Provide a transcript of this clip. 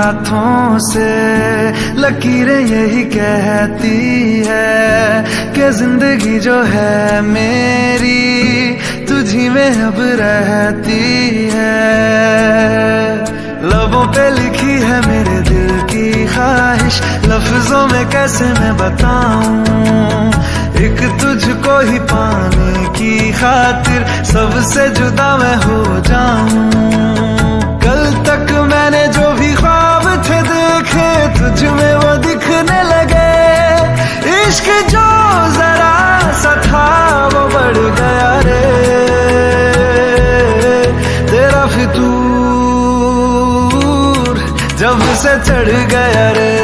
हाथों से लकीरें यही कहती है कि जिंदगी जो है मेरी तुझी में अब रहती है। लबों पे लिखी है मेरे दिल की ख्वाहिश, लफ्जों में कैसे मैं बताऊं, एक तुझको ही पाने की खातिर सबसे जुदा मैं हो जाऊं। कल तक मैंने जो भी ख्वाब थे देखे तुझ में वो दिखने लगे, इश्क जो जरा सा था वो बढ़ गया रे, तेरा फितूर जब से चढ़ गया रे।